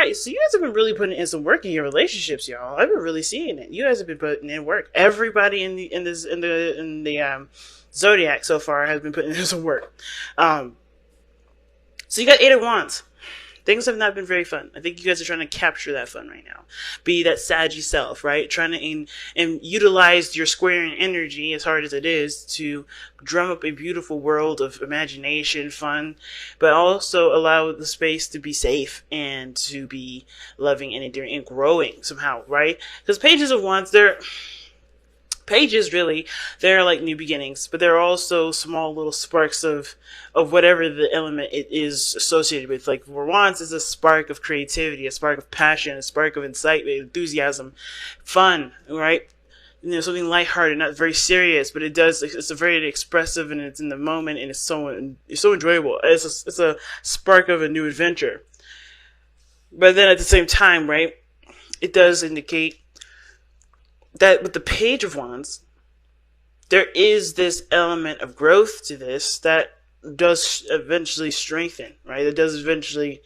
right, so you guys have been really putting in some work in your relationships, y'all. I've been really seeing it. You guys have been putting in work. Everybody in the zodiac so far has been putting in some work. So you got Eight of Wands. Things have not been very fun. I think you guys are trying to capture that fun right now. Be that saggy self, right? Trying to and utilize your squaring energy, as hard as it is, to drum up a beautiful world of imagination, fun, but also allow the space to be safe and to be loving and endearing and growing somehow, right? Because Pages of Wands, pages really, they're like new beginnings, but they're also small little sparks of whatever the element it is associated with. Like for Wands is a spark of creativity, a spark of passion, a spark of excitement, enthusiasm, fun, right? Something lighthearted, not very serious, but it's a very expressive, and it's in the moment, and it's so enjoyable. It's a spark of a new adventure. But then at the same time, right, it does indicate that with the Page of Wands, there is this element of growth to this that does eventually strengthen, right? It does eventually,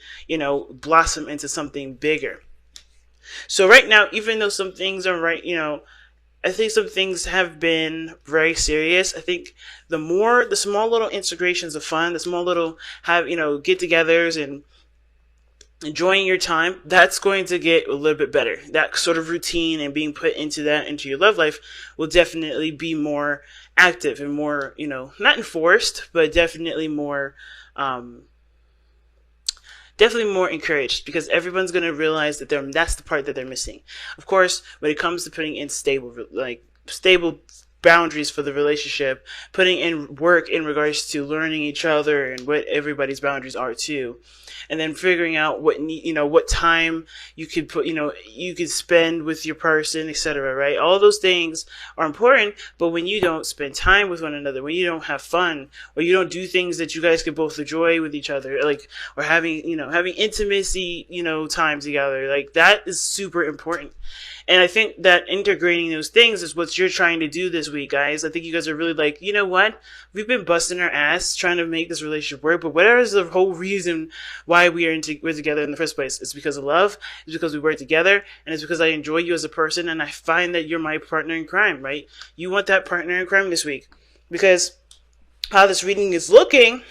blossom into something bigger. So right now, even though some things are I think some things have been very serious. I think the small little integrations of fun, the small little get-togethers and enjoying your time, that's going to get a little bit better. That sort of routine and being put into your love life will definitely be more active and more, not enforced, but definitely more encouraged, because everyone's going to realize that that's the part that they're missing. Of course, when it comes to putting in stable boundaries for the relationship, putting in work in regards to learning each other and what everybody's boundaries are too, and then figuring out what time you could you could spend with your person, etc. Right? All those things are important, but when you don't spend time with one another, when you don't have fun, or you don't do things that you guys could both enjoy with each other, or having intimacy, time together, that is super important. And I think that integrating those things is what you're trying to do this week, guys. I think you guys are really you know what? We've been busting our ass trying to make this relationship work, but whatever is the whole reason why we're together in the first place, it's because of love, it's because we work together, and it's because I enjoy you as a person, and I find that you're my partner in crime, right? You want that partner in crime this week. Because how this reading is looking,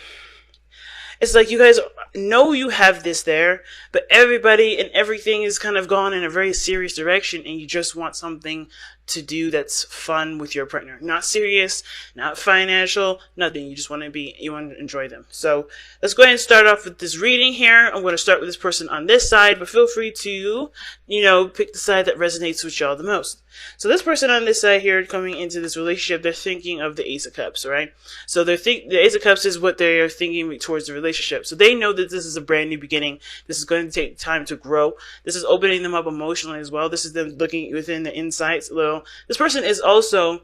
it's like you guys know you have this there, but everybody and everything is kind of gone in a very serious direction, and you just want something to do that's fun with your partner. Not serious, not financial, nothing. You want to enjoy them. So let's go ahead and start off with this reading here. I'm going to start with this person on this side, but feel free to, pick the side that resonates with y'all the most. So this person on this side here, coming into this relationship, they're thinking of the Ace of Cups, right? So the Ace of Cups is what they are thinking towards the relationship. So they know that this is a brand new beginning. This is going to take time to grow. This is opening them up emotionally as well. This is them looking within the insights a little. This person is also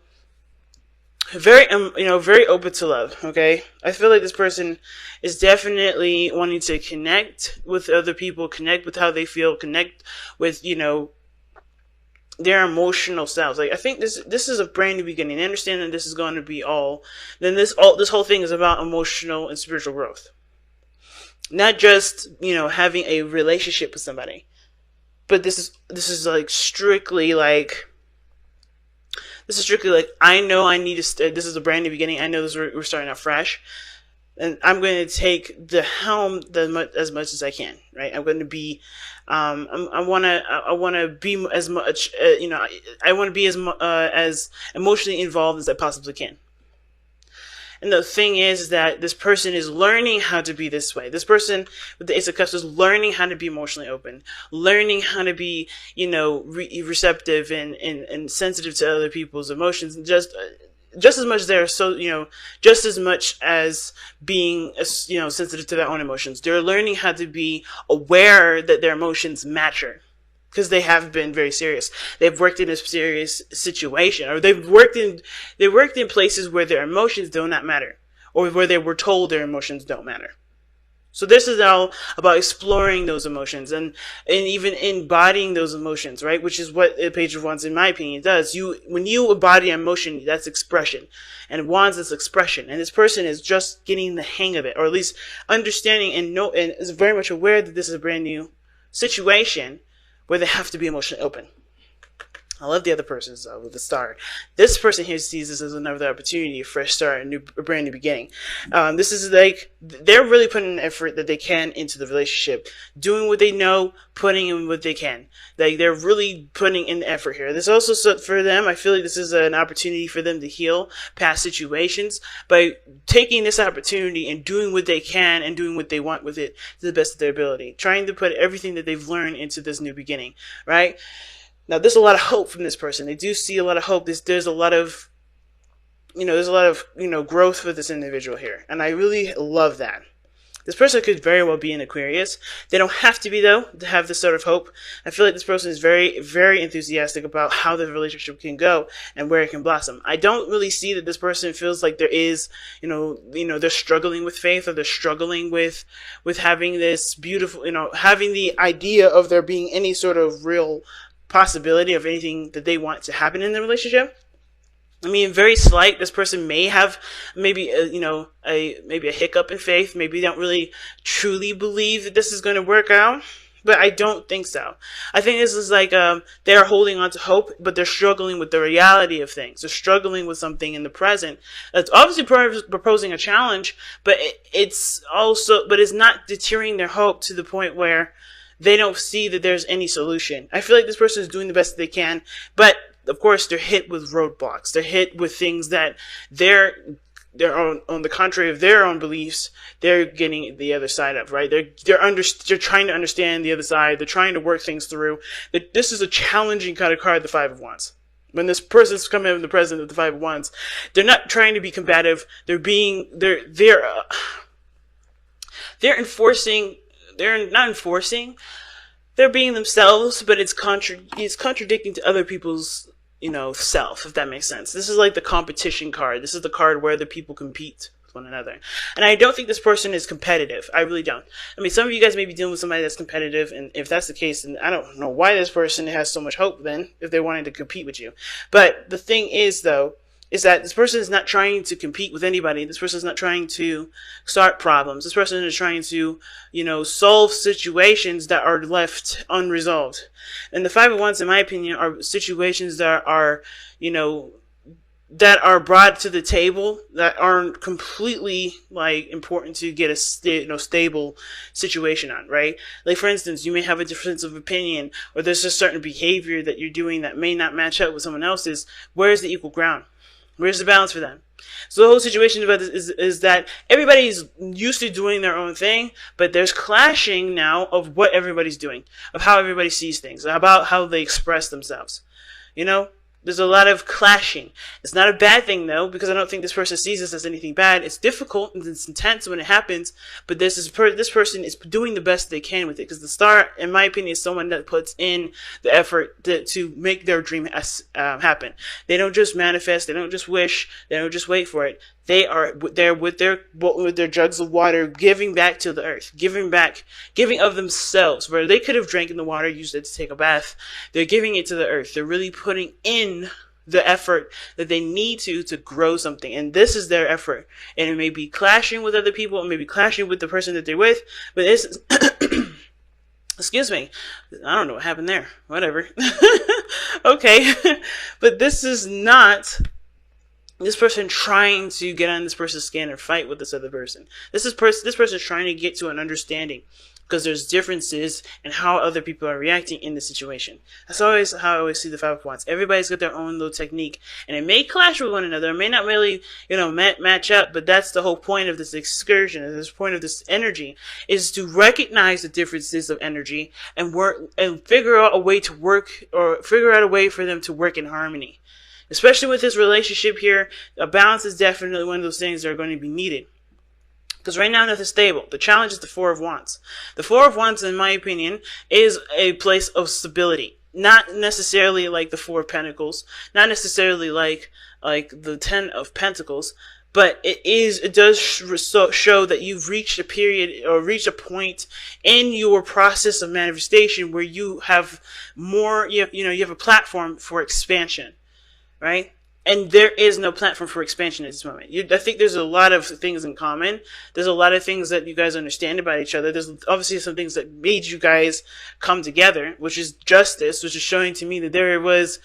very open to love. Okay, I feel like this person is definitely wanting to connect with other people, connect with how they feel, connect with their emotional selves. I think this is a brand new beginning. I understand that this is going to be this whole thing is about emotional and spiritual growth, not just having a relationship with somebody, but this is strictly I know I need to. This is a brand new beginning. I know we're starting out fresh, and I'm going to take the helm as much as I can. Right? I'm going to be. I want to be as much. I want to be as emotionally involved as I possibly can. And the thing is that this person is learning how to be this way. This person with the Ace of Cups is learning how to be emotionally open, learning how to be, receptive and sensitive to other people's emotions. Just as much just as much as being, sensitive to their own emotions. They're learning how to be aware that their emotions matter. Because they have been very serious. They've worked in a serious situation, or they've worked in places where their emotions do not matter, or where they were told their emotions don't matter. So this is all about exploring those emotions and even embodying those emotions, right? Which is what the Page of Wands, in my opinion, does. When you embody emotion, that's expression, and Wands is expression. And this person is just getting the hang of it, or at least understanding and is very much aware that this is a brand new situation where they have to be emotionally open. I love the other person's with the star. This person here sees this as another opportunity, a fresh start, a brand new beginning. This is like, they're really putting an effort that they can into the relationship, doing what they know, putting in what they can. Like, they're really putting in the effort here. This also, for them, I feel like this is an opportunity for them to heal past situations by taking this opportunity and doing what they can and doing what they want with it to the best of their ability, trying to put everything that they've learned into this new beginning, right? Now, there's a lot of hope from this person. They do see a lot of hope. There's a lot of, growth for this individual here. And I really love that. This person could very well be an Aquarius. They don't have to be, though, to have this sort of hope. I feel like this person is very, very enthusiastic about how the relationship can go and where it can blossom. I don't really see that this person feels like there is, they're struggling with faith, or they're struggling with having this beautiful, having the idea of there being any sort of real possibility of anything that they want to happen in the relationship. I mean, very slight. This person may have maybe a hiccup in faith. Maybe they don't really truly believe that this is going to work out, but I don't think so. I think this is like they're holding on to hope, but they're struggling with the reality of things. They're struggling with something in the present that's obviously proposing a challenge, but it's not deterring their hope to the point where they don't see that there's any solution. I feel like this person is doing the best they can, but of course they're hit with roadblocks. They're hit with things that they're on the contrary of their own beliefs, they're getting the other side of, right? They're trying to understand the other side. They're trying to work things through. This is a challenging kind of card, the Five of Wands. When this person's coming in the present of the Five of Wands, they're not trying to be combative. They're being themselves, but it's contradicting to other people's, self, if that makes sense. This is like the competition card. This is the card where the people compete with one another. And I don't think this person is competitive. I really don't. I mean, some of you guys may be dealing with somebody that's competitive, and if that's the case, then I don't know why this person has so much hope then, if they're wanting to compete with you. But the thing is, though, is that this person is not trying to compete with anybody. This person is not trying to start problems. This person is trying to, solve situations that are left unresolved. And the Five of Wands, in my opinion, are situations that are, that are brought to the table that aren't completely important to get a stable situation on, right? Like, for instance, you may have a difference of opinion, or there's a certain behavior that you're doing that may not match up with someone else's. Where's the equal ground? Where's the balance for them? So the whole situation about this is that everybody's used to doing their own thing, but there's clashing now of what everybody's doing, of how everybody sees things, about how they express themselves. There's a lot of clashing. It's not a bad thing, though, because I don't think this person sees this as anything bad. It's difficult and it's intense when it happens, but this person is doing the best they can with it, because the star, in my opinion, is someone that puts in the effort to make their dream happen. They don't just manifest. They don't just wish. They don't just wait for it. They are there with their jugs of water, giving back to the earth, giving of themselves. Where they could have drank in the water, used it to take a bath, they're giving it to the earth. They're really putting in the effort that they need to grow something. And this is their effort. And it may be clashing with other people, it may be clashing with the person that they're with, but this is excuse me. I don't know what happened there. Whatever. Okay. But this is not this person trying to get on this person's skin or fight with this other person. This person is trying to get to an understanding, because there's differences in how other people are reacting in the situation. That's always how I always see the Five of Wands. Everybody's got their own little technique, and it may clash with one another. It may not really, match up, but that's the whole point of this excursion, and this point of this energy, is to recognize the differences of energy and work and figure out a way for them to work in harmony. Especially with this relationship here, a balance is definitely one of those things that are going to be needed. Because right now nothing's stable. The challenge is the Four of Wands. The Four of Wands, in my opinion, is a place of stability. Not necessarily like the Four of Pentacles. Not necessarily like the Ten of Pentacles. But it does show that you've reached a period or reached a point in your process of manifestation where you have more, you have a platform for expansion. Right? And there is no platform for expansion at this moment. I think there's a lot of things in common. There's a lot of things that you guys understand about each other. There's obviously some things that made you guys come together, which is justice, which is showing to me that there was,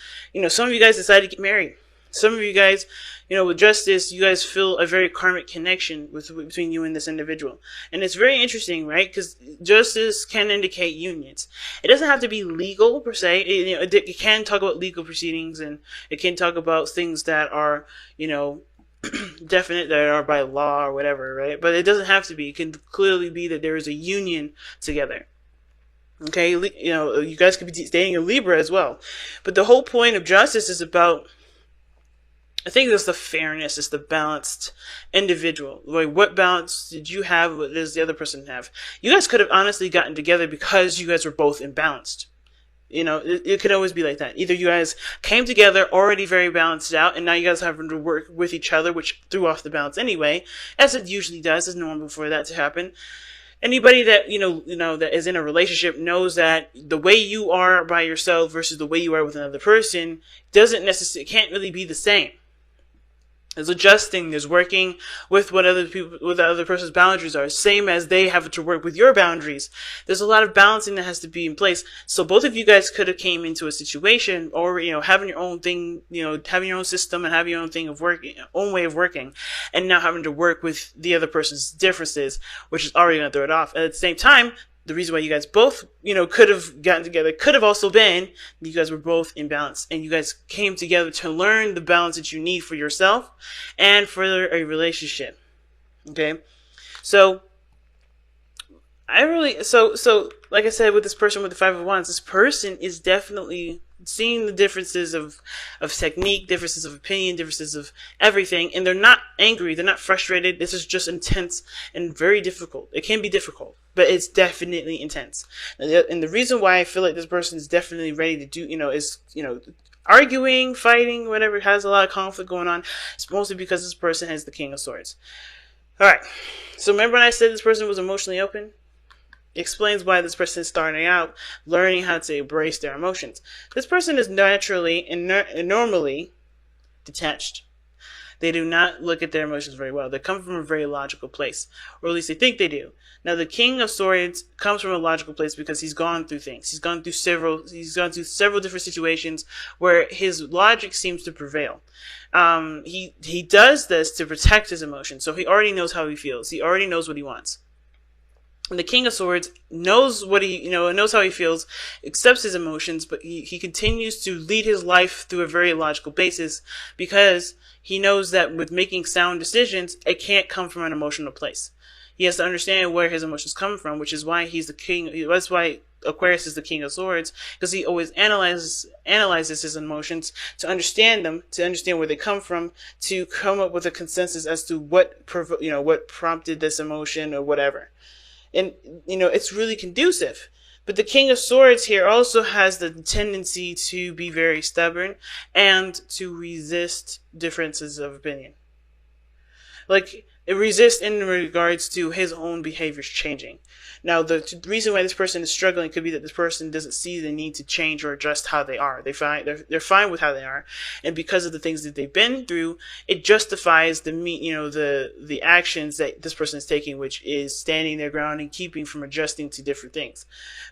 some of you guys decided to get married. Some of you guys, with justice, you guys feel a very karmic connection between you and this individual. And it's very interesting, right? Because justice can indicate unions. It doesn't have to be legal, per se. It can talk about legal proceedings, and it can talk about things that are, definite, that are by law or whatever, right? But it doesn't have to be. It can clearly be that there is a union together. Okay? You guys could be dating a Libra as well. But the whole point of justice is about, I think it's the fairness, it's the balanced individual. Like, what balance did you have? What does the other person have? You guys could have honestly gotten together because you guys were both imbalanced. It could always be like that. Either you guys came together already very balanced out, and now you guys having to work with each other, which threw off the balance anyway, as it usually does. It's normal for that to happen. Anybody that, that is in a relationship knows that the way you are by yourself versus the way you are with another person can't really be the same. There's adjusting, there's working with what the other person's boundaries are, same as they have to work with your boundaries. There's a lot of balancing that has to be in place. So both of you guys could have came into a situation, or, having your own thing, having your own system and having your own thing of working, own way of working, and now having to work with the other person's differences, which is already going to throw it off. At the same time, the reason why you guys both, could have gotten together could have also been you guys were both in balance, and you guys came together to learn the balance that you need for yourself and for a relationship. Okay? So, like I said, with this person with the Five of Wands, this person is definitely seeing the differences of technique, differences of opinion, differences of everything, and they're not angry, they're not frustrated. This is just intense and very difficult. It can be difficult, but it's definitely intense. And the reason why I feel like this person is definitely ready to do, is, arguing, fighting, whatever, has a lot of conflict going on, it's mostly because this person has the King of Swords. Alright, so remember when I said this person was emotionally open? Explains why this person is starting out learning how to embrace their emotions. This person is naturally and normally detached. They do not look at their emotions very well. They come from a very logical place, or at least they think they do. Now, the King of Swords comes from a logical place because he's gone through things. He's gone through several different situations where his logic seems to prevail. He does this to protect his emotions, so he already knows how he feels. He already knows what he wants. And the King of Swords knows what knows how he feels, accepts his emotions, but he continues to lead his life through a very logical basis because he knows that with making sound decisions, it can't come from an emotional place. He has to understand where his emotions come from, which is why he's the king. That's why Aquarius is the King of Swords, because he always analyzes his emotions to understand them, to understand where they come from, to come up with a consensus as to what prompted this emotion or whatever. And, it's really conducive. But the King of Swords here also has the tendency to be very stubborn and to resist differences of opinion. Like, it resists in regards to his own behaviors changing. Now, the reason why this person is struggling could be that this person doesn't see the need to change or adjust how they are. They're fine with how they are, and because of the things that they've been through, it justifies the actions that this person is taking, which is standing their ground and keeping from adjusting to different things.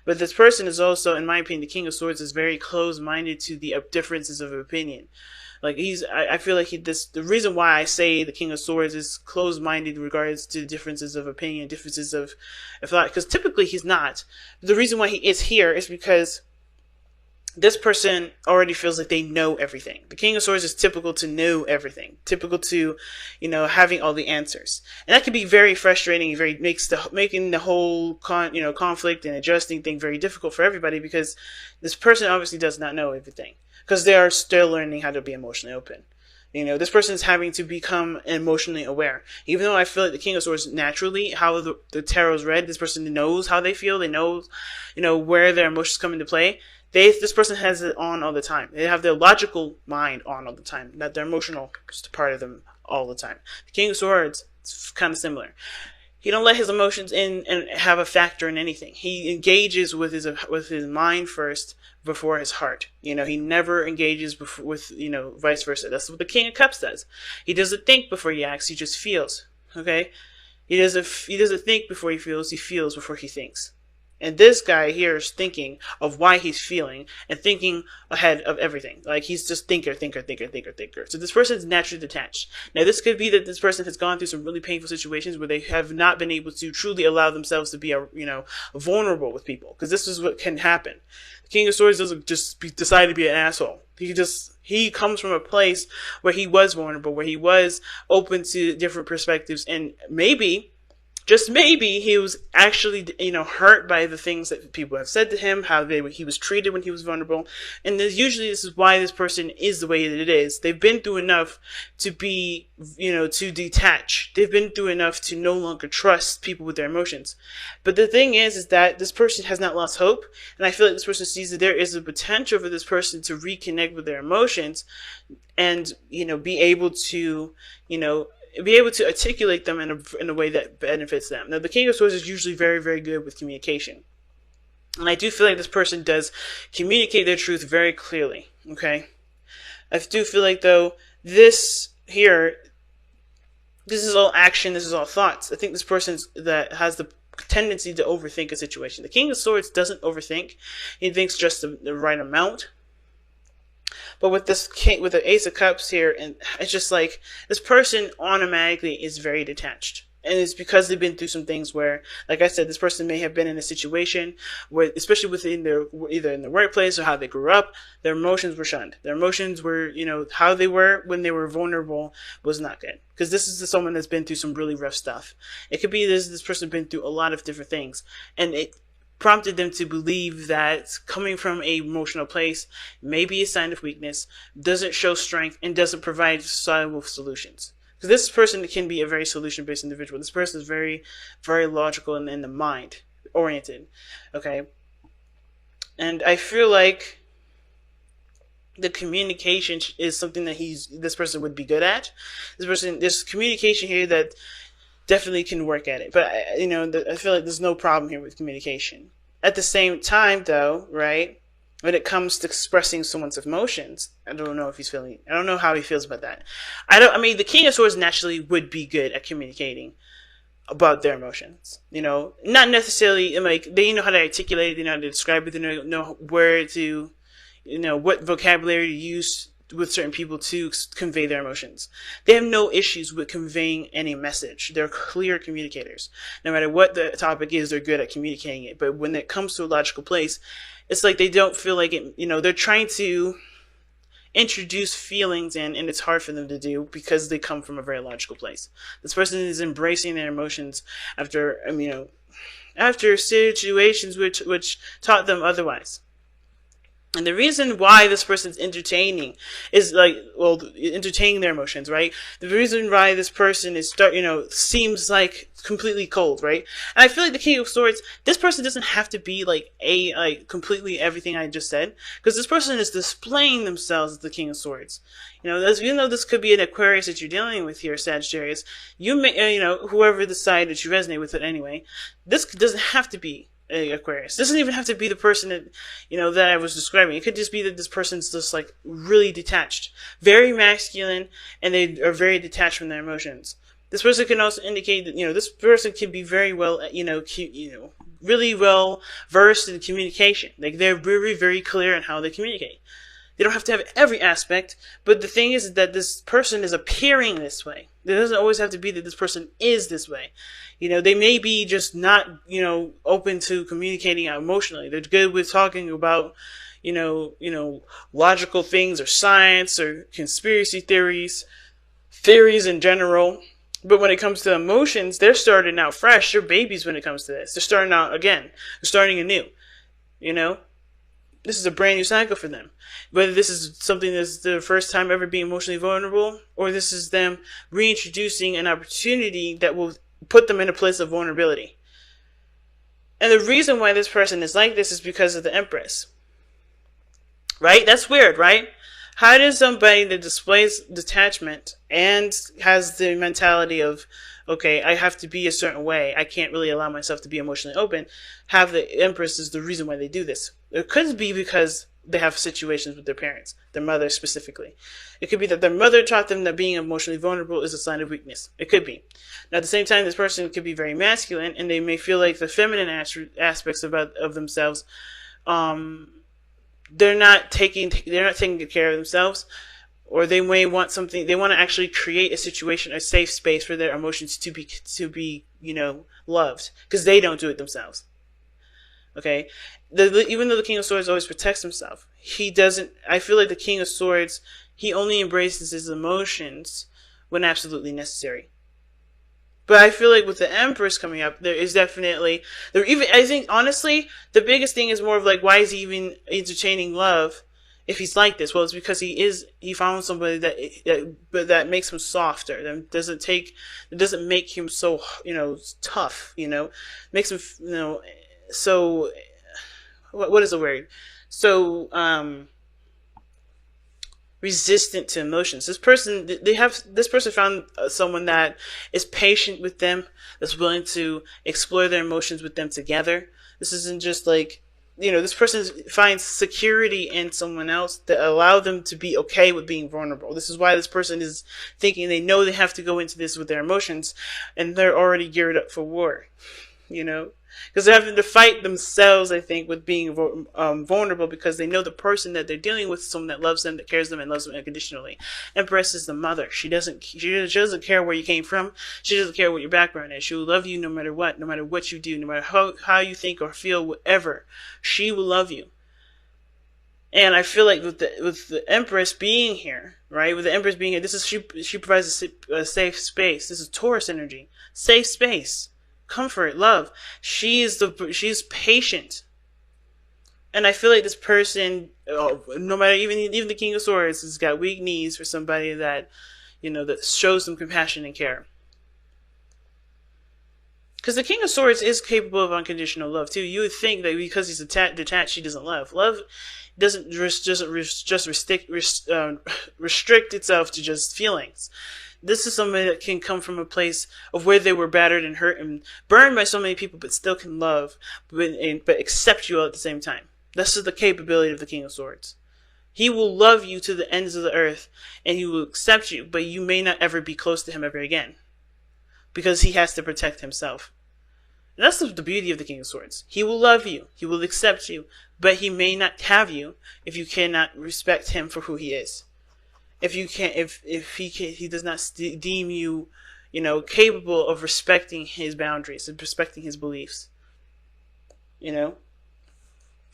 But this person is also, in my opinion, the King of Swords is very close-minded to the differences of opinion. Like I feel like the reason why I say the King of Swords is closed-minded in regards to differences of opinion, differences of thought, because typically he's not. The reason why he is here is because this person already feels like they know everything. The King of Swords is typical to know everything, typical to, having all the answers, and that can be very frustrating. Making the whole conflict and adjusting thing very difficult for everybody, because this person obviously does not know everything, because they are still learning how to be emotionally open. This person is having to become emotionally aware. Even though I feel like the King of Swords naturally, how the tarot's read, this person knows how they feel. They know, where their emotions come into play. This person has it on all the time. They have their logical mind on all the time, not their emotional part of them all the time. The King of Swords is kind of similar. He don't let his emotions in and have a factor in anything. He engages with his mind first before his heart. He never engages with vice versa. That's what the King of Cups does. He doesn't think before he acts. He just feels. Okay, he doesn't think before he feels. He feels before he thinks. And this guy here is thinking of why he's feeling and thinking ahead of everything. Like, he's just thinker. So this person is naturally detached. Now, this could be that this person has gone through some really painful situations where they have not been able to truly allow themselves to be, vulnerable with people. Because this is what can happen. The King of Swords doesn't just decide to be an asshole. He comes from a place where he was vulnerable, where he was open to different perspectives, and maybe, just maybe, he was actually, hurt by the things that people have said to him, how he was treated when he was vulnerable. And this is why this person is the way that it is. They've been through enough to be, to detach. They've been through enough to no longer trust people with their emotions. But the thing is that this person has not lost hope. And I feel like this person sees that there is a potential for this person to reconnect with their emotions and, be able to articulate them in a way that benefits them. Now, the King of Swords is usually very, very good with communication. And I do feel like this person does communicate their truth very clearly, okay? I do feel like, though, this is all action, this is all thoughts. I think this person that has the tendency to overthink a situation. The King of Swords doesn't overthink. He thinks just the right amount. But with the Ace of Cups here, and it's just like, this person automatically is very detached. And it's because they've been through some things where, like I said, this person may have been in a situation where, especially either in the workplace or how they grew up, their emotions were shunned. Their emotions were, how they were when they were vulnerable was not good. Because this is someone that's been through some really rough stuff. It could be this person been through a lot of different things. And it prompted them to believe that coming from an emotional place may be a sign of weakness, doesn't show strength, and doesn't provide solvable solutions. Because this person can be a very solution-based individual. This person is very, very logical and in the mind oriented. Okay, and I feel like the communication is something that this person would be good at. There's communication here that definitely can work at it. But, I feel like there's no problem here with communication. At the same time, though, right, when it comes to expressing someone's emotions, I don't know how he feels about that. The King of Swords naturally would be good at communicating about their emotions. Not necessarily, they know how to articulate it, they know how to describe it, they know where to, what vocabulary to use with certain people to convey their emotions. They have no issues with conveying any message. They're clear communicators. No matter what the topic is, they're good at communicating it. But when it comes to a logical place, it's like they don't feel like it, they're trying to introduce feelings and it's hard for them to do because they come from a very logical place. This person is embracing their emotions after situations which taught them otherwise. And the reason why this person's entertaining their emotions, right? The reason why this person is seems like completely cold, right? And I feel like the King of Swords, this person doesn't have to be completely everything I just said, because this person is displaying themselves as the King of Swords. Even though this could be an Aquarius that you're dealing with here, Sagittarius, you may, whoever the side that you resonate with it anyway, this doesn't have to be Aquarius. Doesn't even have to be the person that that I was describing. It could just be that this person's just really detached, very masculine, and they are very detached from their emotions. This person can also indicate that this person can be very well really well versed in communication. They're very, very clear in how they communicate. They don't have to have every aspect, but the thing is that this person is appearing this way. It doesn't always have to be that this person is this way. They may be just not, open to communicating emotionally. They're good with talking about, logical things or science or conspiracy theories in general. But when it comes to emotions, they're starting out fresh. They're babies when it comes to this. They're starting out again. They're starting anew. This is a brand new cycle for them. Whether this is something that's the first time ever being emotionally vulnerable, or this is them reintroducing an opportunity that will put them in a place of vulnerability. And the reason why this person is like this is because of the Empress. Right? That's weird, right? How does somebody that displays detachment and has the mentality of okay, I have to be a certain way. I can't really allow myself to be emotionally open. Have the Empress is the reason why they do this. It could be because they have situations with their parents, their mother specifically. It could be that their mother taught them that being emotionally vulnerable is a sign of weakness. It could be. Now, at the same time, this person could be very masculine, and they may feel like the feminine aspects of themselves, they're not taking good care of themselves, or they may want something. They want to actually create a situation, a safe space for their emotions to be loved, because they don't do it themselves. Okay, even though the King of Swords always protects himself, he doesn't. I feel like the King of Swords, he only embraces his emotions when absolutely necessary. But I feel like with the Empress coming up, there is definitely I think honestly, the biggest thing is more of like, why is he even entertaining love if he's like this? Well, it's because he found somebody that makes him softer. That doesn't make him so tough. Makes him so what is the word? So resistant to emotions. This person found someone that is patient with them, that's willing to explore their emotions with them together. This isn't just like, this person finds security in someone else that allow them to be okay with being vulnerable. This is why this person is thinking they know they have to go into this with their emotions, and they're already geared up for war. Because they're having to fight themselves, I think, with being vulnerable, because they know the person that they're dealing with is someone that loves them, that cares them, and loves them unconditionally. Empress is the mother. She doesn't care where you came from. She doesn't care what your background is. She will love you no matter what you do, no matter how you think or feel, whatever. She will love you. And I feel like with the Empress being here, right? With the Empress being here, she provides a safe space. This is Taurus energy. Safe space. Comfort, love. She's patient, and I feel like this person, no matter even the King of Swords, has got weak knees for somebody that that shows them compassion and care. Because the King of Swords is capable of unconditional love too. You would think that because he's detached, he doesn't love. Love doesn't just restrict itself to just feelings. This is somebody that can come from a place of where they were battered and hurt and burned by so many people, but still can love, but accept you all at the same time. This is the capability of the King of Swords. He will love you to the ends of the earth, and he will accept you, but you may not ever be close to him ever again, because he has to protect himself. And that's the beauty of the King of Swords. He will love you, he will accept you, but he may not have you if you cannot respect him for who he is. If he does not deem you, capable of respecting his boundaries and respecting his beliefs,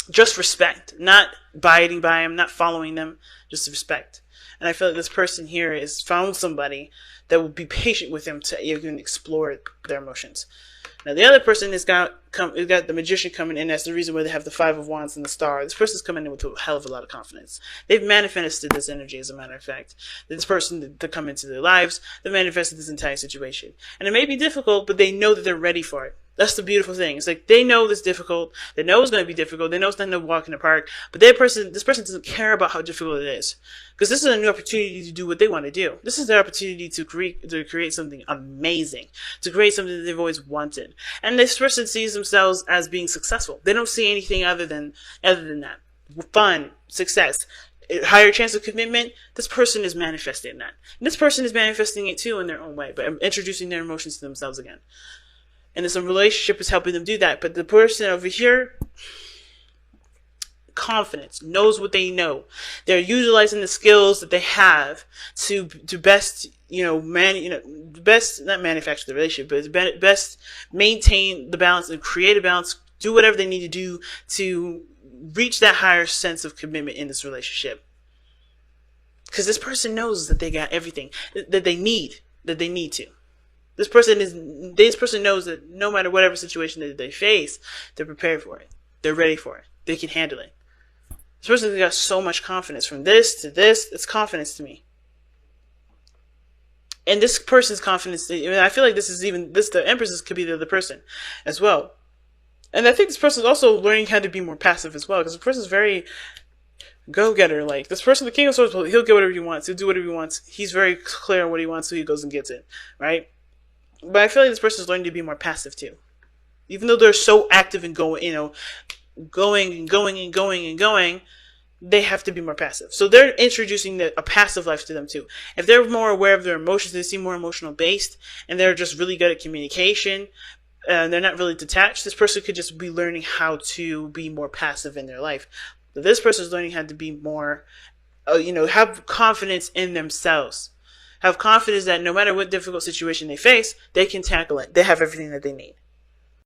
just respect, not abiding by him, not following them, just respect. And I feel like this person here has found somebody that will be patient with him to even explore their emotions. Now the other person has got the Magician coming in. That's the reason why they have the Five of Wands and the Star. This person's coming in with a hell of a lot of confidence. They've manifested this energy, as a matter of fact. This person to come into their lives, they manifested this entire situation. And it may be difficult, but they know that they're ready for it. That's the beautiful thing. It's like they know it's difficult. They know it's going to be difficult. They know it's not no walk in the park. But this person doesn't care about how difficult it is, because this is a new opportunity to do what they want to do. This is their opportunity to create something amazing, to create something that they've always wanted. And this person sees themselves as being successful. They don't see anything other than that. Fun, success, higher chance of commitment. This person is manifesting that. And this person is manifesting it too in their own way, but introducing their emotions to themselves again. And this relationship is helping them do that. But the person over here, confidence, knows what they know. They're utilizing the skills that they have to best, best not manufacture the relationship, but best maintain the balance and create a balance. Do whatever they need to do to reach that higher sense of commitment in this relationship. Because this person knows that they got everything that they need to. This person knows that no matter whatever situation that they face, they're prepared for it. They're ready for it. They can handle it. This person got so much confidence. From this to this, it's confidence to me. And this person's confidence, I feel like the Empress could be the other person as well. And I think this person is also learning how to be more passive as well, because this person is very go-getter. Like this person, the King of Swords, he'll get whatever he wants. He'll do whatever he wants. He's very clear on what he wants, so he goes and gets it, right? But I feel like this person is learning to be more passive too. Even though they're so active and going, going and going and going and going, they have to be more passive. So they're introducing a passive life to them too. If they're more aware of their emotions, they seem more emotional based, and they're just really good at communication, and they're not really detached, this person could just be learning how to be more passive in their life. But this person is learning how to be more, have confidence in themselves. Have confidence that no matter what difficult situation they face, they can tackle it. They have everything that they need.